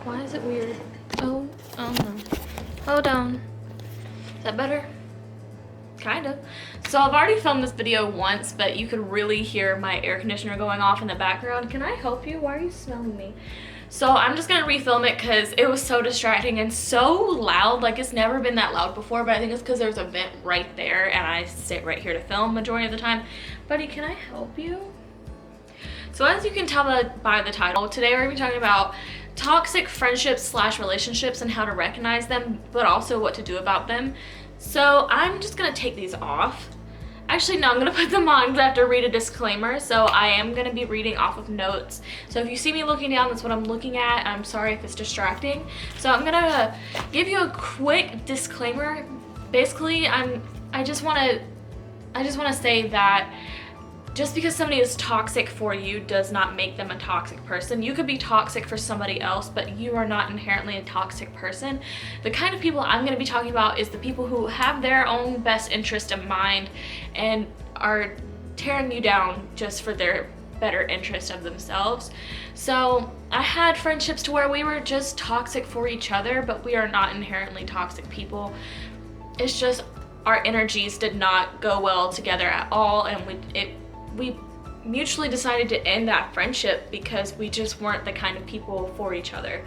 Why is it weird? Oh no. Hold on. Is that better? Kind of. So I've already filmed this video once, but you could really hear my air conditioner going off in the background. Can I help you? Why are you smelling me? So I'm just gonna refilm it because it was so distracting and so loud. Like, it's never been that loud before, but I think it's because there's a vent right there and I sit right here to film majority of the time. Buddy, can I help you? So as you can tell by the title, today we're gonna be talking about toxic friendships / relationships and how to recognize them, but also what to do about them. So I'm just gonna take these off. Actually, no, I'm gonna put them on because I have to read a disclaimer. So I am gonna be reading off of notes. So if you see me looking down, that's what I'm looking at. I'm sorry if it's distracting. So I'm gonna give you a quick disclaimer. Basically, I just wanna say that just because somebody is toxic for you does not make them a toxic person. You could be toxic for somebody else, but you are not inherently a toxic person. The kind of people I'm going to be talking about is the people who have their own best interest in mind and are tearing you down just for their better interest of themselves. So I had friendships to where we were just toxic for each other, but we are not inherently toxic people. It's just our energies did not go well together at all, and we mutually decided to end that friendship because we just weren't the kind of people for each other.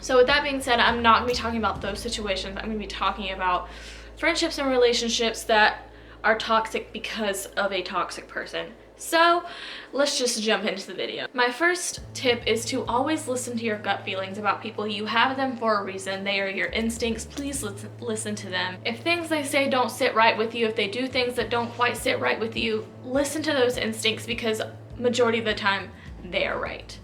So with that being said, I'm not gonna be talking about those situations. I'm gonna be talking about friendships and relationships that are toxic because of a toxic person. So let's just jump into the video. My first tip is to always listen to your gut feelings about people. You have them for a reason. They are your instincts. Please listen to them. If things they say don't sit right with you, if they do things that don't quite sit right with you, listen to those instincts because majority of the time they are right.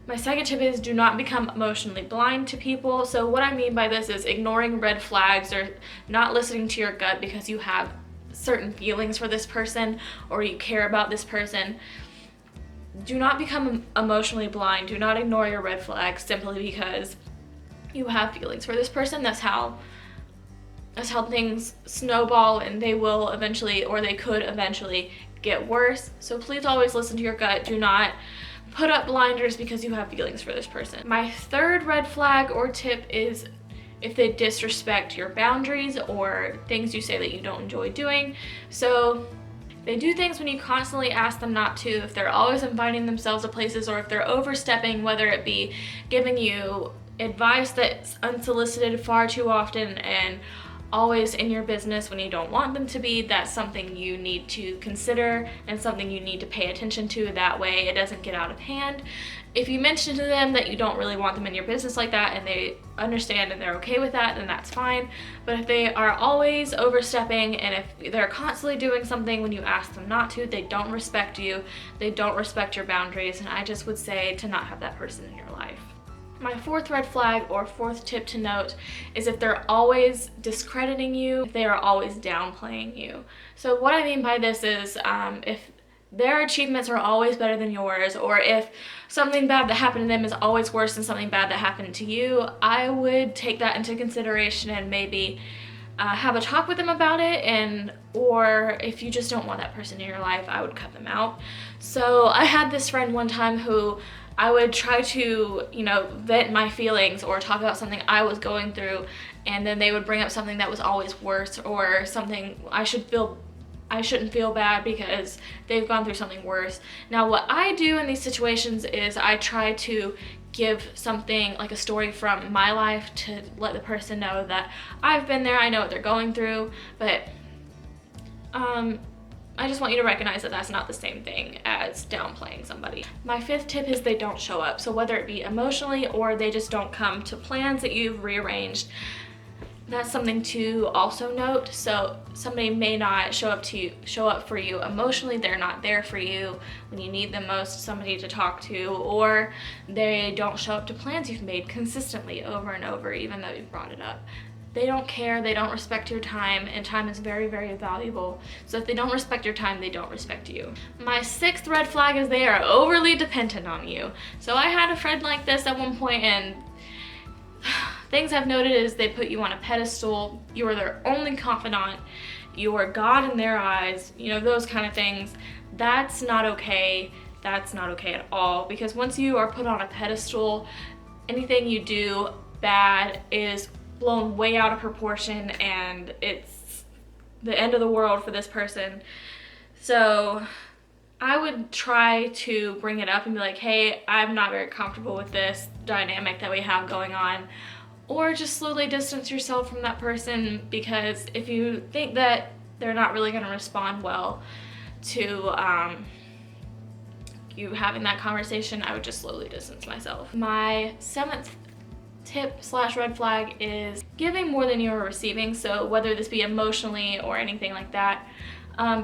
My second tip is do not become emotionally blind to people. So what I mean by this is ignoring red flags or not listening to your gut because you have certain feelings for this person or you care about this person. Do not become emotionally blind. Do not ignore your red flags simply because you have feelings for this person. That's how things snowball, and they will eventually, or they could eventually, get worse. So please always listen to your gut. Do not put up blinders because you have feelings for this person. My third red flag or tip is if they disrespect your boundaries or things you say that you don't enjoy doing. So they do things when you constantly ask them not to, if they're always inviting themselves to places, or if they're overstepping, whether it be giving you advice that's unsolicited far too often and always in your business when you don't want them to be. That's something you need to consider and something you need to pay attention to. That way it doesn't get out of hand. If you mention to them that you don't really want them in your business like that and they understand and they're okay with that, then that's fine. But if they are always overstepping and if they're constantly doing something when you ask them not to, they don't respect you, they don't respect your boundaries, and I just would say to not have that person in your life. My fourth red flag or fourth tip to note is if they're always discrediting you, if they are always downplaying you. So what I mean by this is if their achievements are always better than yours, or if something bad that happened to them is always worse than something bad that happened to you, I would take that into consideration and maybe have a talk with them about it, or if you just don't want that person in your life, I would cut them out. So I had this friend one time who I would try to, vent my feelings or talk about something I was going through, and then they would bring up something that was always worse, or something I shouldn't feel bad because they've gone through something worse. Now what I do in these situations is I try to give something like a story from my life to let the person know that I've been there, I know what they're going through, but I just want you to recognize that that's not the same thing as downplaying somebody. My fifth tip is they don't show up. So whether it be emotionally or they just don't come to plans that you've rearranged, that's something to also note. So somebody may not show up for you emotionally. They're not there for you when you need them most, somebody to talk to, or they don't show up to plans you've made consistently over and over, even though you've brought it up. They don't care, they don't respect your time, and time is very, very valuable. So if they don't respect your time, they don't respect you. My sixth red flag is they are overly dependent on you. So I had a friend like this at one point, and things I've noted is they put you on a pedestal. You are their only confidant. You are God in their eyes, those kind of things. That's not okay. That's not okay at all, because once you are put on a pedestal, anything you do bad is blown way out of proportion and it's the end of the world for this person. So I would try to bring it up and be like, hey, I'm not very comfortable with this dynamic that we have going on. Or just slowly distance yourself from that person, because if you think that they're not really going to respond well to you having that conversation, I would just slowly distance myself. My 7th tip / red flag is giving more than you are receiving. So whether this be emotionally or anything like that.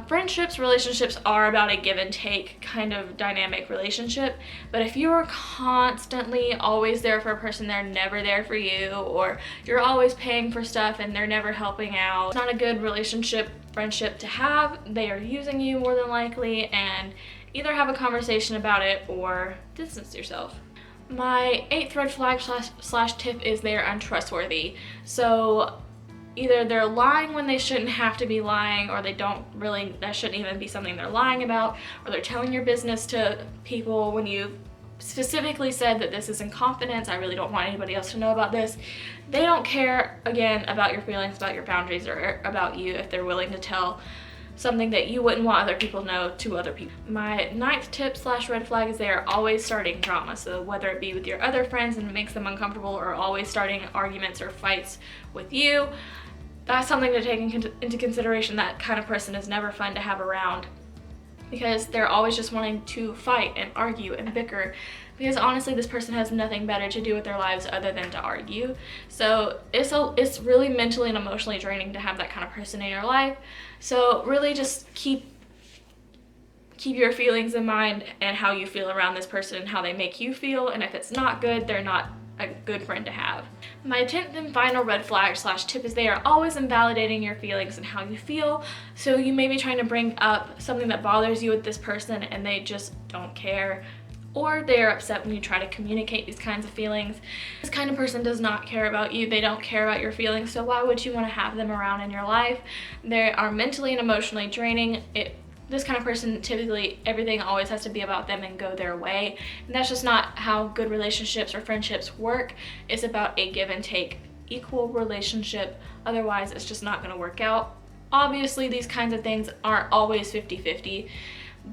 Friendships, relationships are about a give and take kind of dynamic relationship, but if you're constantly always there for a person, they're never there for you, or you're always paying for stuff and they're never helping out, it's not a good relationship, friendship to have. They are using you more than likely, and either have a conversation about it or distance yourself. My 8th red flag / tip is they're untrustworthy. So either they're lying when they shouldn't have to be lying, or they don't really, that shouldn't even be something they're lying about, or they're telling your business to people when you specifically said that this is in confidence, I really don't want anybody else to know about this. They don't care, again, about your feelings, about your boundaries, or about you if they're willing to tell something that you wouldn't want other people to know to other people. My 9th tip / red flag is they are always starting drama. So whether it be with your other friends and it makes them uncomfortable, or always starting arguments or fights with you, that's something to take into consideration. That kind of person is never fun to have around, because they're always just wanting to fight and argue and bicker, because honestly this person has nothing better to do with their lives other than to argue. So it's really mentally and emotionally draining to have that kind of person in your life. So really just keep your feelings in mind and how you feel around this person and how they make you feel, and if it's not good, they're not a good friend to have. My 10th and final red flag / tip is they are always invalidating your feelings and how you feel. So you may be trying to bring up something that bothers you with this person and they just don't care, or they're upset when you try to communicate these kinds of feelings. This kind of person does not care about you. They don't care about your feelings, so why would you want to have them around in your life? They are mentally and emotionally draining. This kind of person, typically everything always has to be about them and go their way, and that's just not how good relationships or friendships work. It's about a give and take, equal relationship, otherwise it's just not going to work out. Obviously these kinds of things aren't always 50-50,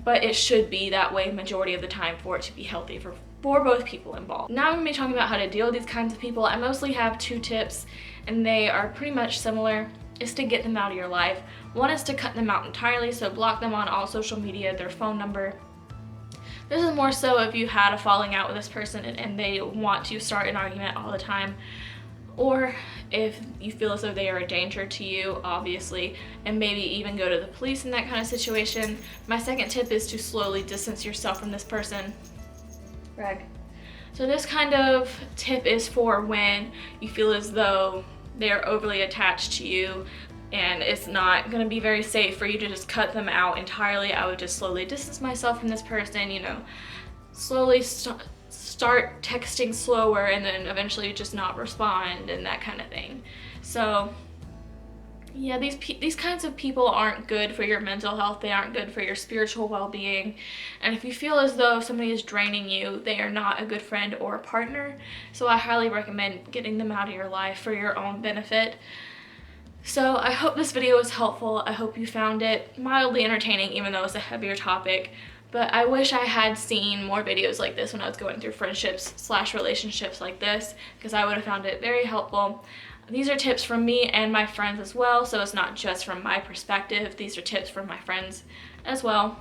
but it should be that way majority of the time for it to be healthy for both people involved. Now I'm going to be talking about how to deal with these kinds of people. I mostly have 2 tips, and they are pretty much similar. Is to get them out of your life. One is to cut them out entirely, so block them on all social media, their phone number. This is more so if you had a falling out with this person and they want to start an argument all the time, or if you feel as though they are a danger to you, obviously, and maybe even go to the police in that kind of situation. My 2nd tip is to slowly distance yourself from this person. Greg. So this kind of tip is for when you feel as though they're overly attached to you and it's not going to be very safe for you to just cut them out entirely. I would just slowly distance myself from this person, slowly start texting slower, and then eventually just not respond and that kind of thing. So yeah, these kinds of people aren't good for your mental health. They aren't good for your spiritual well-being, and if you feel as though somebody is draining you, they are not a good friend or a partner. So I highly recommend getting them out of your life for your own benefit. So I hope this video was helpful. I hope you found it mildly entertaining, even though it's a heavier topic. But I wish I had seen more videos like this when I was going through friendships / relationships like this, because I would have found it very helpful. These are tips from me and my friends as well, so it's not just from my perspective. These are tips from my friends as well.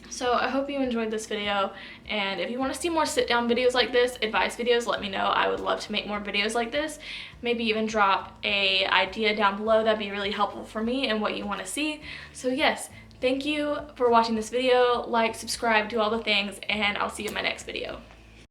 So I hope you enjoyed this video, and if you want to see more sit-down videos like this, advice videos, let me know. I would love to make more videos like this. Maybe even drop an idea down below. That'd be really helpful for me and what you want to see. So yes, thank you for watching this video. Like, subscribe, do all the things, and I'll see you in my next video.